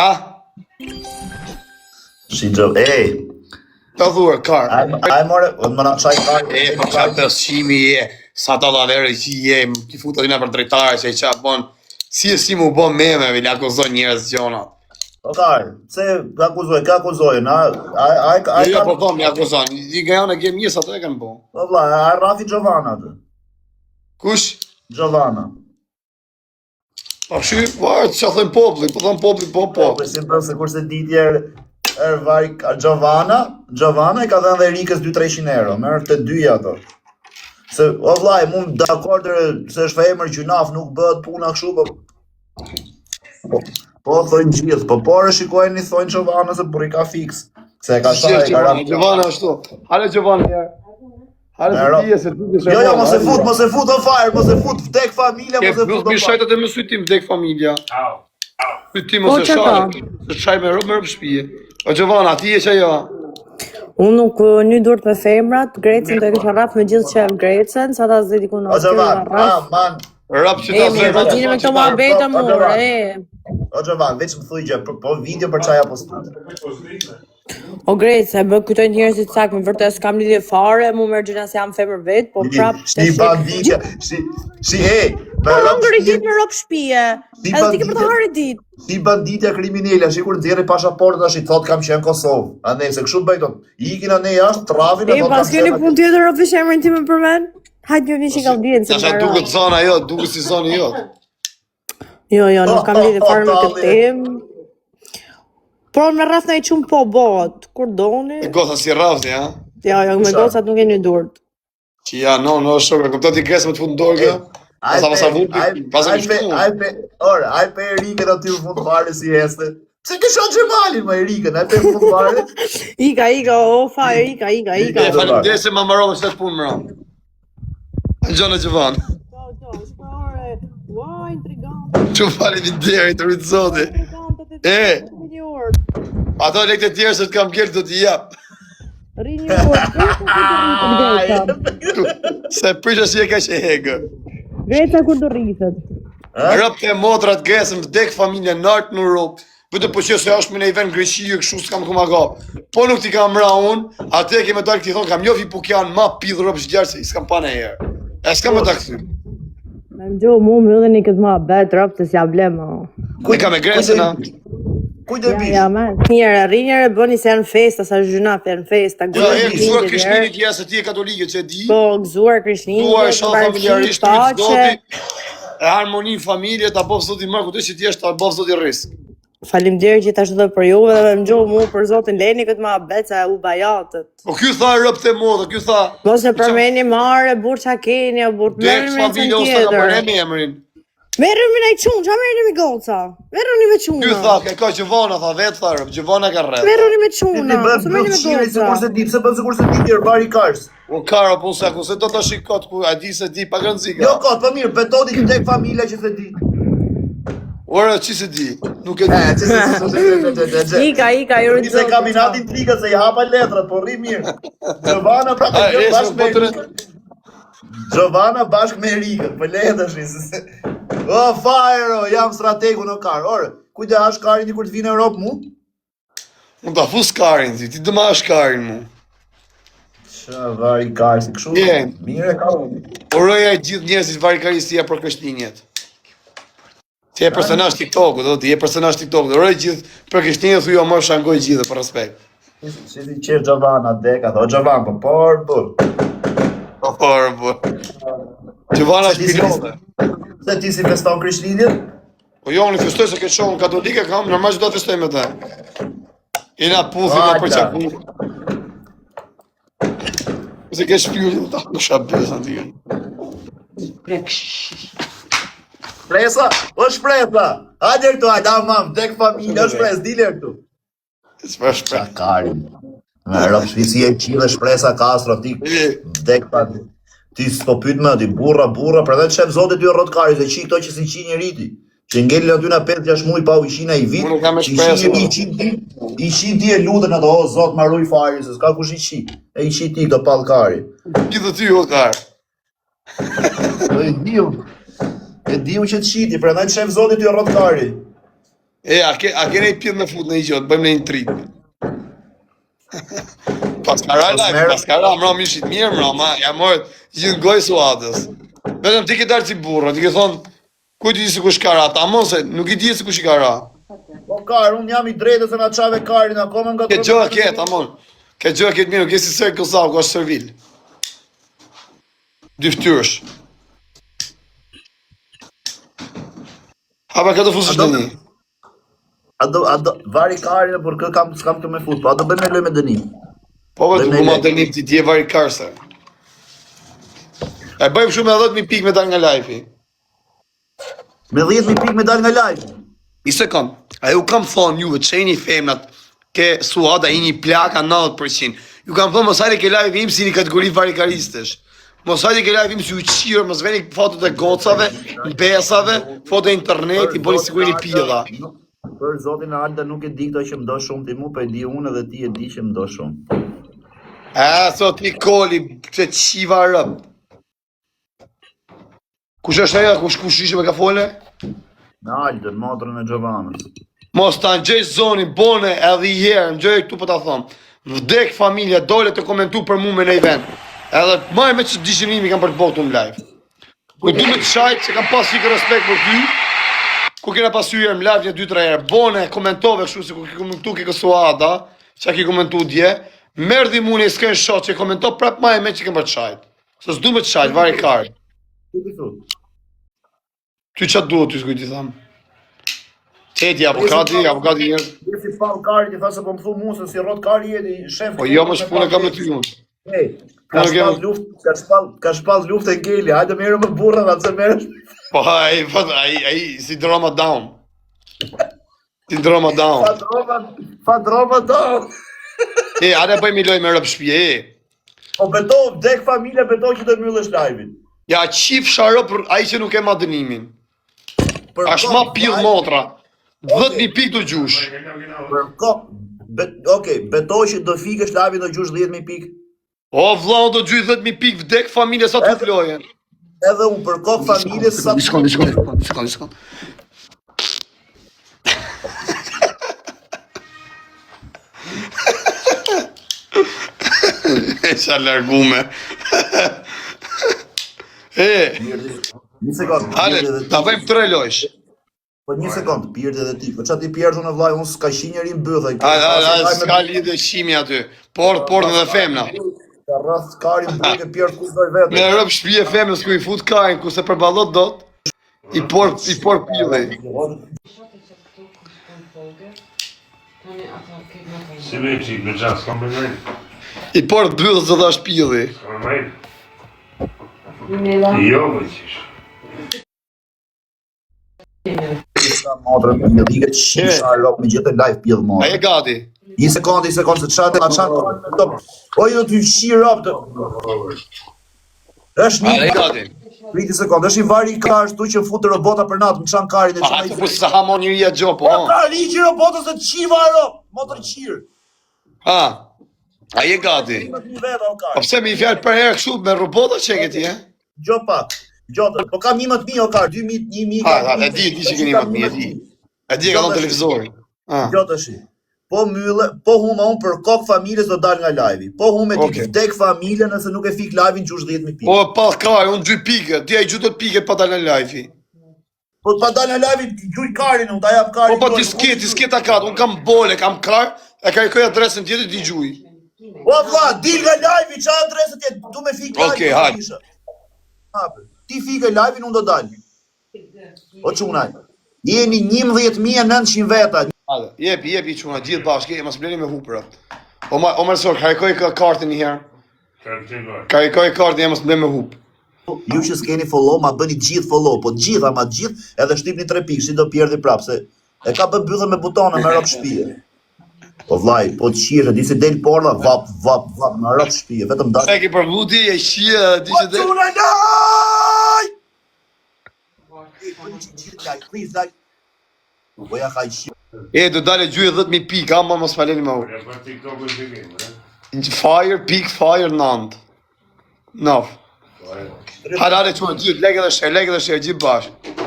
Qa? Ta dhuar, kar. Ai more, më na çaj kar. Po qa përshimi je, sa ta dhavere që je, ki futa dina për drejtare që i qa bon, si mu bon meme, vi akuzon njerëz gjona. O kar, pse ka akuzojnë, Jo, po thom, mi akuzon, i nga janë e kem njës ato e kanë bo. O vlla, ai Rafi Giovanna atë. Kush? Giovanna. Pa shy, varë, që thëmë popli, po thëmë popli, po. Po, si bën se kurse ditje vaj Giovanna i ka dhënë dhe Erikës 200-300 euro, merr të dyja ato. Se o vllai, mund dakord se është femër gjunaf, nuk bëhet puna kështu, po thonë gjithë, po porë shikojeni thonë Giovanna se burri ka fiks. Se e ka shaj, ka ra. Giovanna ashtu. Hale Giovanna. Hale të tije se ti ke. Jo, mos e fut on fire, mos e fut, vdek familja, mos e fut. Mi shajtat e më sytim vdek familja. Sytim mos e shaj. Se shaj me rob shtëpi. O Giovanna, ti je që jo? Unë nuk një durt me femrat, Grecën të e kësha rap me gjithë që e Grecën, sa ta zdi diku në O Giovanna, rap që ta zdi. E, më me këto ma beta mure, O Giovanna, veç më thuj gjë, po video për qaja postu. O Grecë, më këtojnë njerëzit sak, me vërtet s'kam lidhje fare, mu mërë gjëna se jam femër vetë, po prap Shni bandike, Po hongër i ditë në ropë shpije, edhe ti ke për të harë i ditë. Si banditja kriminele, shikur nxjerrë pasaportën tash i thot kam qenë Kosovë. Andaj se kështu bëj dot. Ikin anë jashtë trafin e thot. Pas keni punë tjetër o fish emrin tim për men? Hajde një që kam dijen se. Tash duket zona jo, duket si zona jo. Jo, nuk kam lidhje fare me këtë temë. Por me rraf na i qumë po bot, kur doni. Goca si rrafti, ha? Jo, me gocat nuk e një durt. Që ja, no, shokë, kuptoj ti gresë me të fundë dorë kjo. Ai pe Erikën aty në fund fare si heste. Pse ke shoh Xhemalin me Erikën, ai pe në fund fare? Ika, Ika. Faleminderit se më mbarova këtë punë më ran. Gjona Gjovan. Ua, intrigant. Çu faleminderit rrit zoti. Ato lekë të tjerë se të kam gjerë do t'i jap. Rini Se prisha si e ka që hegë. Greca kur do rritet. Rëp të motrat gresën, vdek familja nartë në ropë. Vëtë po që se është me ne i ven Greqijë, kështu s'kam ku ma ga. Po nuk t'i kam ra unë, atë e keme dalë këti thonë, kam njofi Pukjan, ma pidhë ropë shgjarë se i s'kam pa në herë. E s'kam me ta këthy. Me më gjohë mu më dhe një këtë ma betë ropë të s'ja blema. Kuj ka me gresën, a? Kuj dhe bish? Njëre, rinjere bëni se janë festa, sa zhuna për janë festa. Jo, e gëzuar Krishtinit tja se ti e katolike që e di. Po, gëzuar Krishtinit, duar shonë familjarisht, të zoti, e harmoni në familje, ta bëf zoti mërë, këtë që ti është ta bëf zoti risk. Faleminderit që tash do për juve dhe më gjohë mu për zotin Leni këtë ma beca u bajatët. Po ky tha rëp të modë, ky tha. Mos e përmeni mare, burë qa keni, burë mërë me cën tjetër. Merë me nëjë qunë, qa merë me goca? Merë me qunë. Ky tha, ka Gjovana, tha vetë tha rëp, Gjovana ka rrët. Merë me qunë, së merë me goca. Se bën se kurse ti tjerë vari kars. O kara, po se ku se do të shikot, ku a di se di pa gëndzika. Jo kot, po mirë, betoni që tek familja që se di. Ora, që se di, nuk e di. Ika, ju rëtë Se kaminatin trika se i hapa letrat, po rri mirë. Gjovana pra të gjë bashkë me Erikën. Gjovana bashkë me Erikën, po lehet është. O, fire, jam strategu në karë. Ore, kujde hash karin ti kur të vinë në Europë mu? Unë ta fus karin ti të ma hash karin mu. Qa vari karë, si këshu? Mire ka unë. Oroja e gjithë njerëzit vari karis të ja për Krishtinjet. Ti e personazh TikTok-u, do ti e personazh TikTok-u. Oroja gjithë për Krishtinjet thuj o më shangoj gjithë për respekt. Si ti qef Gjovana deka, o Gjovan, por. Gjovana është pilote. Se ti si feston Krishtlindjen? Po jo, unë festoj se këtë shohën katolike kam, normal që do të festoj me te. Ina puthi nga për qaku. Se ke shpjulli, në shabesa në tijën. Shpresa? O shpresa! Hajde këtu, hajde, mam, dek familja, o shpres, dile këtu. Qa karin. Me rëpë shpisi e qile shpresa Castro, ti dek familja. Ti s'po pyt me ati, burra, për dhe të shef zote ty e rot kari, se qi këto që si qi njeriti. Që ngellin aty na 5-6 muj pa u ishina i vit, që i qi ti e lutën ato, o zot ma ruj fari, se s'ka kush i qi. E i qi ti këto pal kari. Gjithë ty o kar. E diu që të qiti, për dhe të shef zote ty e rot kari. A kene i pjedh me fut në i gjotë, bëjmë në i trit. Paskara live, paskara, mra mishit mirë, mra, ja morët gjithë gojë suatës. Vetëm ti ke darë si burra, ti ke thonë, ku ti di se kush kara, ta mos se nuk i di se kush i kara. Po Kar, unë jam i drejtë se na çave Karin akoma nga Ke gjë ket, amon. Ke gjë ket mirë, nuk je si sër Kosovo, ku është Servil. Dy ftyrësh. Hapa ka të fushë dëni. A do vari Karin për kë s'kam të me fut, po a do bëjmë lojë me dënim. Po vetë ku ma dënim ti je vari karse. E bëjmë shumë me 10.000 pikë me dal nga live-i. Me 10.000 pikë me dal nga live. I sekond, a ju kam thonë juve që jeni femnat ke suada i një plaka 90%. Ju kam thonë mos hajde ke live im si një kategori varikaristesh. Mos hajde ke live im si u qirë, mos veni fotot e gocave, besave, foto e internet, i bëni sigurin i pjella. Për zotin Alda nuk e di këto që më do shumë ti mu, për e di unë edhe ti e di që më do shumë. Sot një koli, që qiva rëp. Kush është aja, kush ishe me ka fole? Me Aldën, motrën e Gjovanës. Mos ta ngjej zonin, bone edhe i herë, ngjej këtu po ta thom. Vdek familja, dole të komentu për mu me në event. Edhe maj me që dishimimi kam për të botu në live. Ku du me të shajt, se kam pas fikë respekt për ty, ku kena pas hyrë në live një 2-3 herë, bone, komentove kështu se ku ki komentu ki kësuada, që ki komentu dje, merdi mu një screenshot që komento prap maj me që kem për të shajt. Se s'du me të shajt, vari karë. Ty qatë duhet, ty s'kuj ti thamë. Qeti, avokati njërë. Si pa Kari, ti tha se po më thu mu se si rot Kari jeti shef. Po jo më shpune kam me ty unë. Hey, ka shpall luft e ngeli, hajde merë më burra dhe se merë. Po ai si drama down. Si drama down. Fa drama down. Hajde bëjmë i loj me rëp shpje, Po beto, dek familje, beto që të myllësh live-in. Ja, qif sharë për ai që nuk e ma dënimin. Ashtë ma pil motra. 10.000 pikë të gjush. Okej, beto që do fikesh live-in do gjush 10.000 pikë. O, vlau do gjush 10.000 pikë, vdek familje sa të flojen. Edhe unë për kokë familje sa... Shkon. E qa largume. Një sekund, hale, ta bëjmë 3 lojsh. Po një sekund, pirdi edhe ti. Po qa ti pjerdu në vlaj, unë s'ka shi njeri më bëthaj. S'ka lidhe shimi aty. Por dhe femna. Ka rrëth Kari më bëjke pjerdu ku s'doj vetë. Me rëp shpije femna s'ku i fut Karin, ku se përbalot dot, i por pile. Si me qik me gjas, s'kam bërgajnë. I por bëllë zë dha shpili. S'kam bërgajnë. Jo, me qish. Motrën për një dhike që sharlok me gjithë live pjellë motrën. A e gati? Një sekund, se qatë, o jo t'y shirë up të... është A e një... gati? Priti sekund, është i vari ka ashtu që futë robota për natë, më qanë Karin e A të pusë sa hamon njëria gjo, po. Po ka liqë robotës dhe të qiva rob, motrë qirë. A e gati? Po pse me i fjallë për herë kështu me robota që e këti, Gjo pak, po kam 11.000 o Kar, 2.000, e di që ke 11.000, e di. E di e ka në televizorin. Gjo të shi. Po mylle, po huma unë për kokë familjes do dal nga live-i. Po hume ti vdek familje nëse nuk e fik live-in gjush 10.000 pikë. Po pa Kari, unë 2 pikë, ti a i gjutët pikë pa dal nga live-i. Po pa dal nga live-i, gjuj Karin unë, ta jap Karin. Po pa ti s'ket akat, unë kam bole, kam Kar, e ka i këj adresën tjetër ti gjuj. Po vla, dil nga live-i, qa adresën tjetë, du me fik live-in. Okej, hajt. Ti fike live-in, unë do dal. O qunaj, jeni 11.900 veta. Jepi quna, gjithë bashkë, e mas bleni me hupërat. O mërësor, karikoj kartën një herë. Karikoj kartën, e mas bleni me hupë. Ju që s'keni follow, ma bëni gjithë follow, po gjitha ma gjithë, edhe shtipni 3 pikë, si do pjerdi prapë, se e ka bë byllë me butona me rap shpije. Po vlaj, po të qire, di si del porla, vap, me rap shpije, vetëm da... E ki për vuti, e shie, di si del... Po quna laj! Please, like... Boja ka i shie. Do dale gjuje 10.000 pikë, ama mos faleni me hu. Fire, nand. Naf. Hale, quna, gjithë, legë dhe shë, gjithë bashkë.